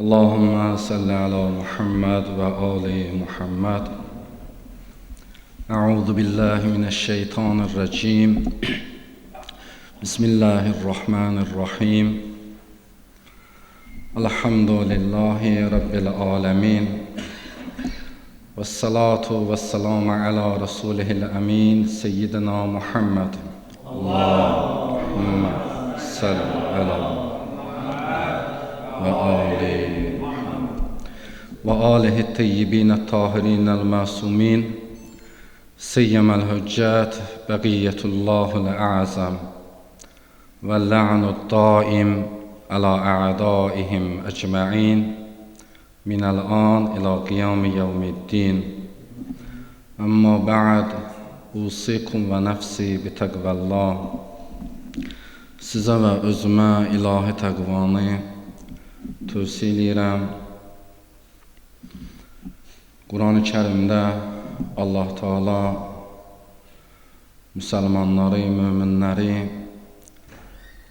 اللهم صل على محمد وآل محمد. أعوذ بالله من الشيطان الرجيم. بسم الله الرحمن الرحيم. الحمد لله رب العالمين، والصلاة والسلام على رسوله الأمين سيدنا محمد. اللهم صل على وآله الطيبين الطاهرين المعصومين، سيما الحجات بقية الله الأعظم، واللعن الدائم على أعدائهم أجمعين من الآن إلى قيام يوم الدين. أما بعد، أوصيكم ونفسي بتقوى الله. Sizə və özümə ilahi təqvanı tövsiyə edirəm. Quran-ı Kərimdə Allah Teala müsəlmanları, möminləri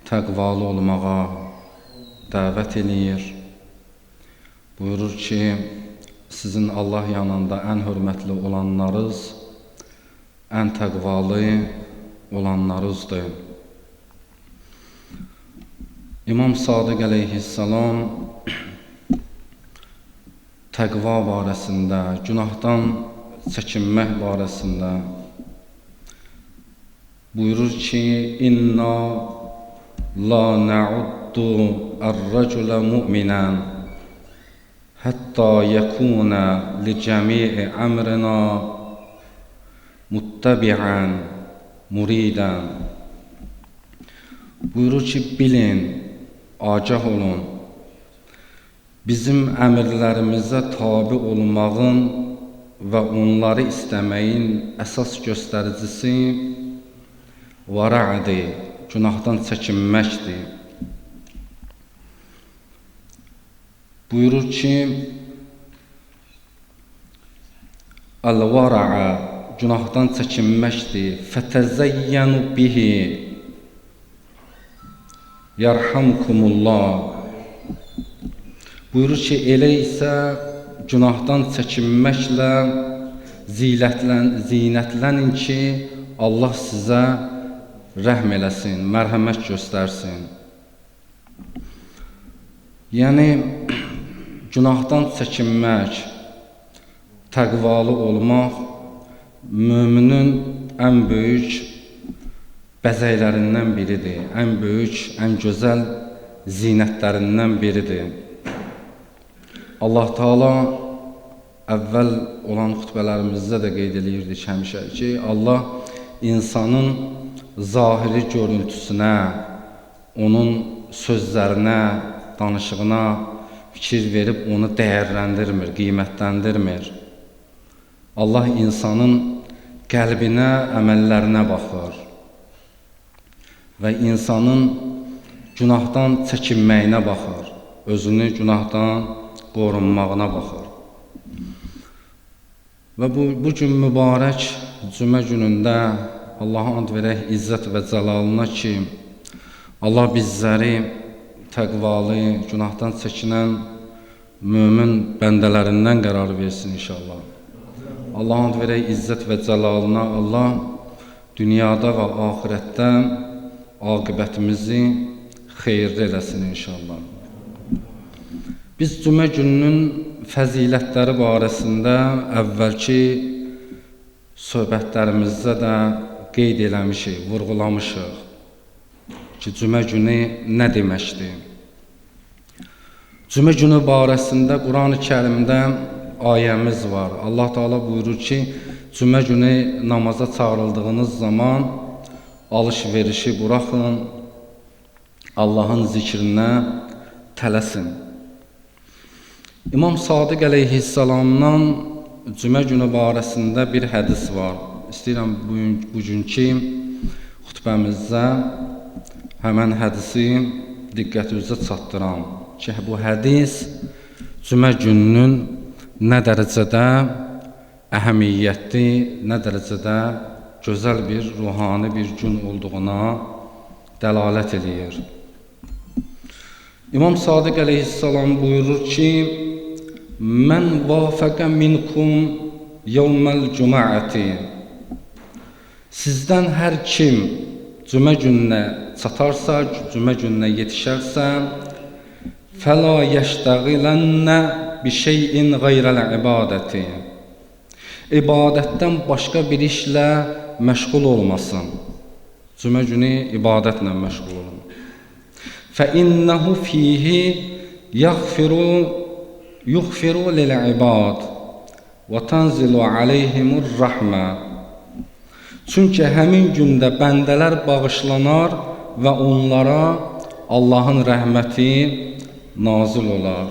təqvalı olmağa dəvət edir. Buyurur ki, sizin Allah yanında ən hörmətli olanlarınız, ən təqvalı olanlarınızdır. İmam Sadiq əleyhissalam təqva barəsində, günahdan çəkinmək barəsində buyurur ki, İnna la na'uddu ar-racula mu'minan hatta yakuna li cami'i amrina muttabi'an muridan. Buyurur ki, bilin, agah olun, bizim əmrlərimizə tabi olmağın və onları istəməyin əsas göstəricisi vara'dır, günahdan çəkinməkdir. Buyurur ki, Əl-vara'a günahdan çəkinməkdir. Fətəzəyyənu bihi Yarhamkumullah. Buyurur ki, elə isə günahdan çəkinməklə zinətlənin ki, Allah sizə rəhm eləsin, mərhəmət göstərsin. Yəni, günahdan çəkinmək, təqvalı olmaq müminin ən böyük bəzəklərindən biridir, ən böyük, ən gözəl zinətlərindən biridir. Allah Teala əvvəl olan xütbələrimizdə də qeyd edirdik həmişə ki, Allah insanın zahiri görüntüsünə, onun sözlərinə, danışığına fikir verib onu dəyərləndirmir, qiymətləndirmir. Allah insanın qəlbinə, əməllərinə baxır və insanın günahdan çəkinməyinə baxır, özünü günahdan qorunmağına baxır. Və bu gün mübarək cümə günündə Allaha and verək izzət və cəlalına ki, Allah bizləri təqvalı, günahdan çəkinən mömin bəndələrindən qərar versin inşallah. Allaha and verək izzət və cəlalına, Allah dünyada və axirətdə aqibətimizi xeyirli eləsin inşallah. Biz cümə gününün fəzilətləri barəsində əvvəlki söhbətlərimizdə də qeyd eləmişik, vurğulamışıq ki, cümə günü nə deməkdir? Cümə günü barəsində Quran-ı Kərimdə ayəmiz var. Allah Teala buyurur ki, cümə günü namaza çağrıldığınız zaman alış-verişi buraxın, Allahın zikrinə tələsin. İmam Sadiq əleyhissalamdan cümə günü barəsində bir hədis var. İstəyirəm bugünkü xütbəmizdə həmən hədisi diqqətinizə çatdıram ki, bu hədis cümə gününün nə dərəcədə əhəmiyyətli, nə dərəcədə gözəl bir, ruhani bir gün olduğuna dəlalət edir. İmam Sadiq əleyhissalam buyurur ki, "Mən vafəqə minkum yevməl cuma'ati." Sizdən hər kim cümə gününə çatarsa, cümə gününə yetişərsə, "Fəla yəştəğilənə bi şeyin qayrəl ibadəti." İbadətdən başqa bir işlə məşğul olmasın. Cümə günü ibadətlə məşğul olun. فَإِنَّهُ فِيهِ يُغْفِرُ لِلْعِبَادِ وَتَنْزِلُ عَلَيْهِمُ الرَّحْمَةِ. Çünki həmin gündə bəndələr bağışlanar və onlara Allahın rəhməti nazil olar.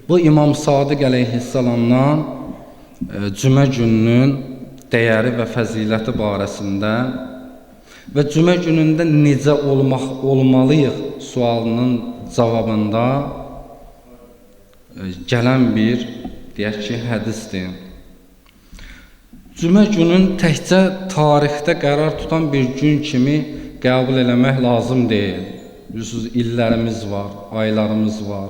Bu İmam Sadiq əleyhissalamdan cümə gününün dəyəri və fəziləti barəsində və cümə günündə necə olmalıyıq sualının cavabında gələn bir, deyək ki, hədisdir. Cümə günün təkcə tarixdə qərar tutan bir gün kimi qəbul eləmək lazım deyil. Bilirsiniz, illərimiz var, aylarımız var,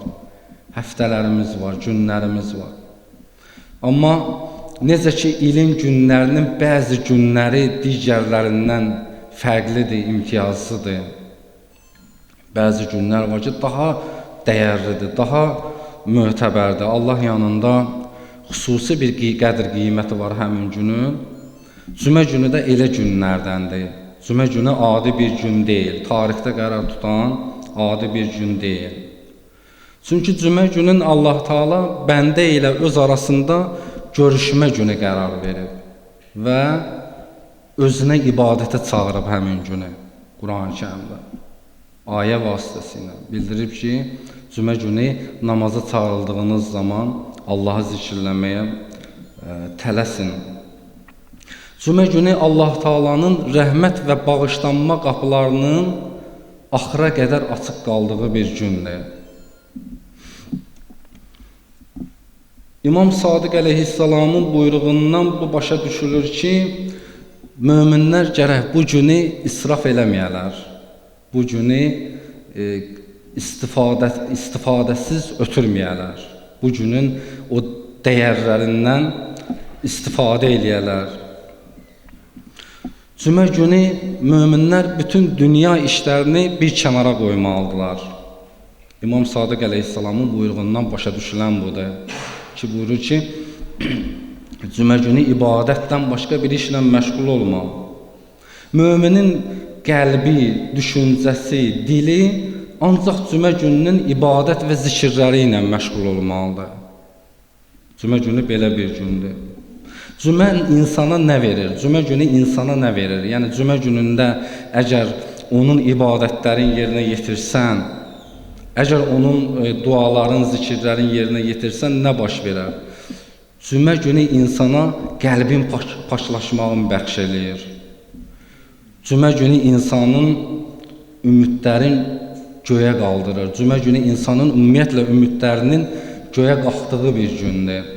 həftələrimiz var, günlərimiz var. Amma necə ki, ilin günlərinin bəzi günləri digərlərindən fərqlidir, imtiyazlıdır. Bəzi günlər var ki, daha dəyərlidir, daha mötəbərdir. Allah yanında xüsusi bir qədir qiyməti var həmin günün. Cümə günü də elə günlərdəndir. Cümə günü adi bir gün deyil, tarixdə qərar tutan adi bir gün deyil. Çünki cümə günün Allah Taala bəndə ilə öz arasında görüşmə günü qərar verib və özünə ibadətə çağırıb həmin günü Quran-Kərimdə. Ayə vasitəsilə bildirib ki, cümə günü namaza çağrıldığınız zaman Allahı zikirləməyə tələsin. Cümə günü Allah Taala'nın rəhmət və bağışlanma qapılarının axıra qədər açıq qaldığı bir gündür. İmam Sadiq əleyhissalamın buyruğundan bu başa düşülür ki, möminlər gərək bu günü israf eləməyələr. Bu günü istifadəsiz ötürməyələr. Bu günün o dəyərlərindən istifadə eləyələr. Cümə günü möminlər bütün dünya işlərini bir kənara qoymalıdırlar. İmam Sadiq əleyhissalamın buyruğundan başa düşülən budur. Ki buyurur ki, cümə günü ibadətdən başqa bir işlə məşğul olma. Müminin qəlbi, düşüncəsi, dili ancaq cümə gününün ibadət və zikirləri ilə məşğul olmalıdır. Cümə günü belə bir gündür. Cümə insana nə verir? Cümə günü insana nə verir? Yəni cümə günündə əgər onun ibadətlərin yerinə yetirsən, əgər onun duaların, zikirlərin yerinə yetirsən, nə baş verər? Cümə günü insana qəlbin paşlaşmağını bəxş eləyir. Cümə günü insanın ümidlərin göyə qaldırır. Cümə günü insanın ümumiyyətlə ümidlərinin göyə qalxdığı bir gündür.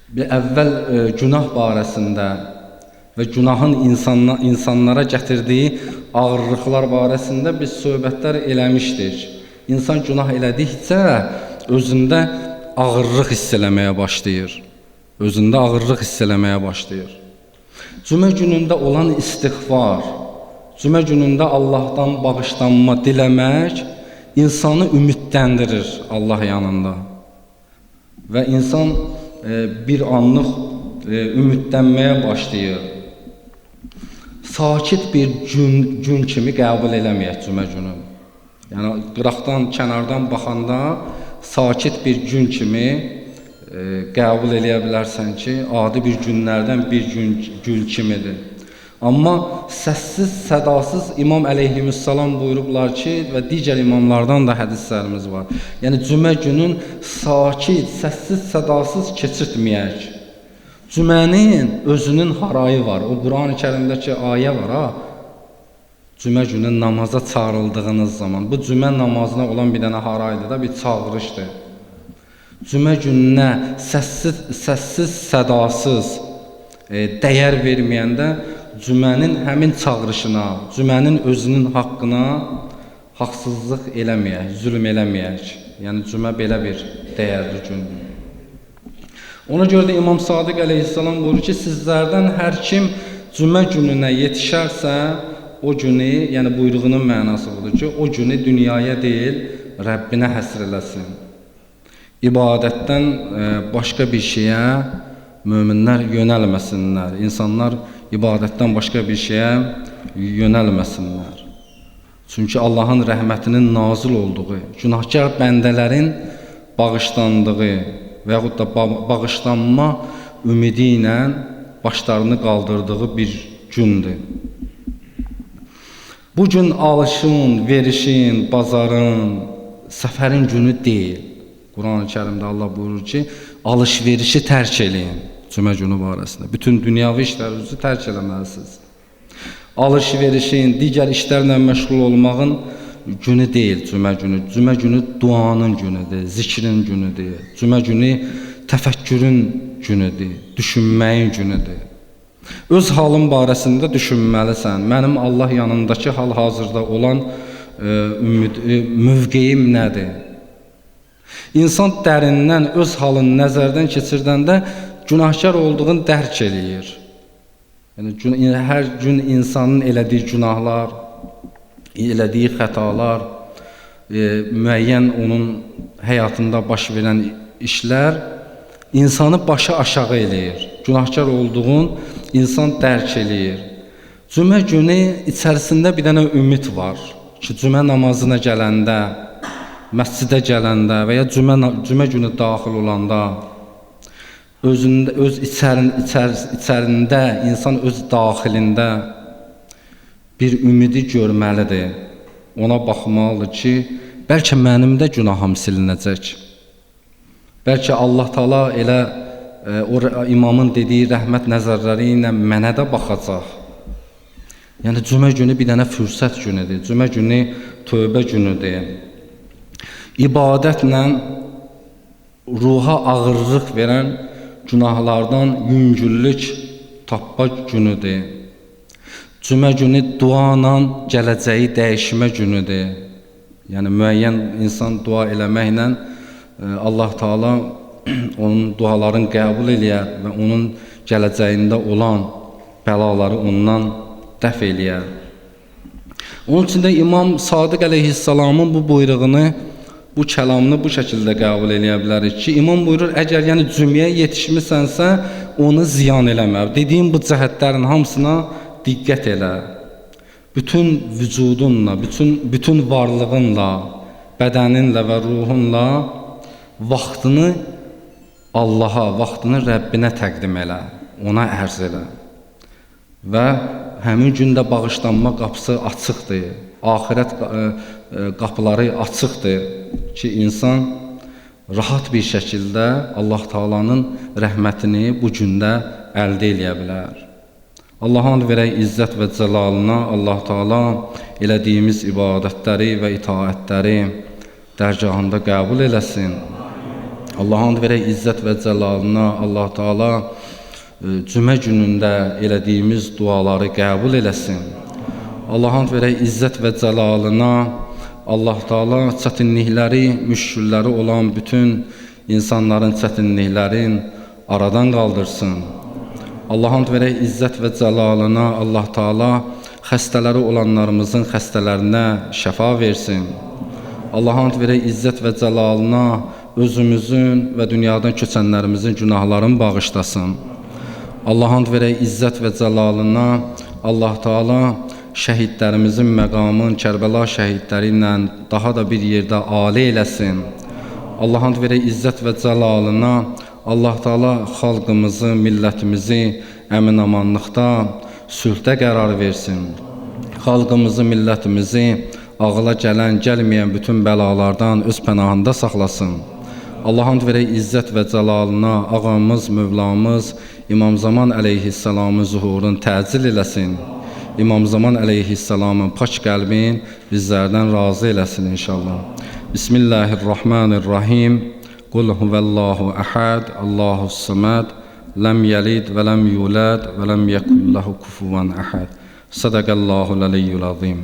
Əvvəl günah barəsində və günahın insanlara gətirdiyi ağırlıqlar barəsində biz söhbətlər eləmişdik. İnsan günah elədikcə özündə ağırlıq hiss eləməyə başlayır. Özündə ağırlıq hiss eləməyə başlayır. Cümə günündə olan istiğfar, cümə günündə Allahdan bağışlanma diləmək insanı ümidləndirir Allah yanında. Və insan bir anlıq ümidlənməyə başlayır. Sakit bir gün kimi qəbul eləməyək cümə günü. Yəni qıraqdan, kənardan baxanda sakit bir gün kimi qəbul eləyə bilərsən ki, adi bir günlərdən bir gün kimidir. Amma səssiz, sədasız İmam əleyhissalam buyurublar ki, və digər imamlardan da hədislərimiz var. Yəni cümə günün sakit, səssiz, sədasız keçirtməyək. Cümənin özünün harayı var. O Quran-Kərimdəki ayə var ha. Cümə günü namaza çağrıldığınız zaman, bu cümə namazına olan bir dənə haraydır da, bir çağırışdır. Cümə gününə səssiz, sədasız dəyər verməyəndə cümənin həmin çağırışına, cümənin özünün haqqına haqsızlıq eləməyək, zülm eləməyək. Yəni cümə belə bir dəyərli gündür. Ona görə də İmam Sadiq əleyhissalam buyurur ki, sizlərdən hər kim cümə gününə yetişərsə, o günü, yəni buyruğunun mənası budur ki, o günü dünyaya deyil, Rəbbinə həsr eləsin. İbadətdən başqa bir şeyə möminlər yönəlməsinlər. İnsanlar ibadətdən başqa bir şeyə yönəlməsinlər. Çünki Allahın rəhmətinin nazil olduğu, günahkar bəndələrin bağışlandığı və yaxud da bağışlanma ümidi ilə başlarını qaldırdığı bir gündür. Bu gün alışın, verişin, bazarın, səfərin günü deyil. Quran-ı Kərimdə Allah buyurur ki, alış-verişi tərk eləyin cümə günü barəsində. Bütün dünyavi işlərinizi tərk eləməlisiniz. Alış-verişin, digər işlərlə məşğul olmağın günü deyil cümə günü. Cümə günü duanın günüdür, zikrin günüdür. Cümə günü təfəkkürün günüdür, düşünməyin günüdür. Öz halın barəsində düşünməlisən. Mənim Allah yanındakı hal-hazırda olan mövqeyim nədir? İnsan dərindən öz halını nəzərdən keçirdəndə günahkar olduğunu dərk eləyir. Yəni hər gün insanın elədiyi günahlar, elədiyi xətalar, müəyyən onun həyatında baş verən işlər insanı başa aşağı eləyir. Günahkar olduğun insan dərk eləyir. Cümə günü içərisində bir dənə ümid var ki, cümə namazına gələndə, məscidə gələndə və ya cümə günü daxil olanda öz içərində, insan öz daxilində bir ümidi görməlidir. Ona baxmalıdır ki, bəlkə mənim də günahım silinəcək. Bəlkə Allah Taala elə o imamın dediyi rəhmət nəzərləri ilə mənə də baxacaq. Yəni cümə günü bir dənə fürsət günüdür. Cümə günü tövbə günüdür. İbadətlə ruha ağırlıq verən günahlardan yüngüllük tapma günüdür. Cümə günü duanla gələcəyi dəyişmə günüdür. Yəni müəyyən insan dua eləməklə Allah Taala onun dualarını qəbul eləyər və onun gələcəyində olan bəlaları ondan dəf eləyər. Onun üçün də İmam Sadiq əleyhissalamın bu buyruğunu, bu kəlamını bu şəkildə qəbul eləyə bilərik ki, İmam buyurur, əgər yəni cümləyə yetişmisənsə, onu ziyan eləmə. Dediyim bu cəhətlərin hamısına diqqət elə. Bütün vücudunla, bütün varlığınla, bədəninlə və ruhunla vaxtını Allaha, vaxtını Rəbbinə təqdim elə, ona ərz elə. Və həmin gündə bağışlanma qapısı açıqdır, axirət qapıları açıqdır ki, insan rahat bir şəkildə Allah Taalanın rəhmətini bu gündə əldə eləyə bilər. Allaha and verək izzət və cəlalına, Allah Taala elədiyimiz ibadətləri və itaətləri dərgahında qəbul eləsin. Allaha and verək izzət və cəlalına, Allah Taala cümə günündə elədiyimiz duaları qəbul eləsin. Allaha and verək izzət və cəlalına, Allah Taala çətinlikləri, müşkülləri olan bütün insanların çətinliklərin aradan qaldırsın. Allaha and verək izzət və cəlalına, Allah Taala xəstələri olanlarımızın xəstələrinə şəfa versin. Allaha and verək izzət və cəlalına, özümüzün və dünyadan köçənlərimizin günahlarını bağışlasın. Allaha and verək izzət və cəlalına, Allah Taala şəhidlərimizin məqamın Kərbəla şəhidləri ilə daha da bir yerdə ali eləsin. Allaha and verək izzət və cəlalına, Allah Taala xalqımızı, millətimizi əmin-amanlıqda, sülhdə qərar versin. Xalqımızı, millətimizi ağla gələn, gəlməyən bütün bəlalardan öz pənahında saxlasın. Allaha and verək izzət və cəlalına, ağamız, mövlamız İmam Zaman əleyhissalamın zuhurunu təcil eləsin. İmam Zaman əleyhissalamın pak qəlbin bizlərdən razı eləsin inşallah. Bismillahirrahmanirrahim. Qul huvəllahu əhəd, Allahus-samad, ləm yəlid və ləm yulad və ləm yəkun ləhu kufuvan əhəd. Sadaqallahul aliyyul azim.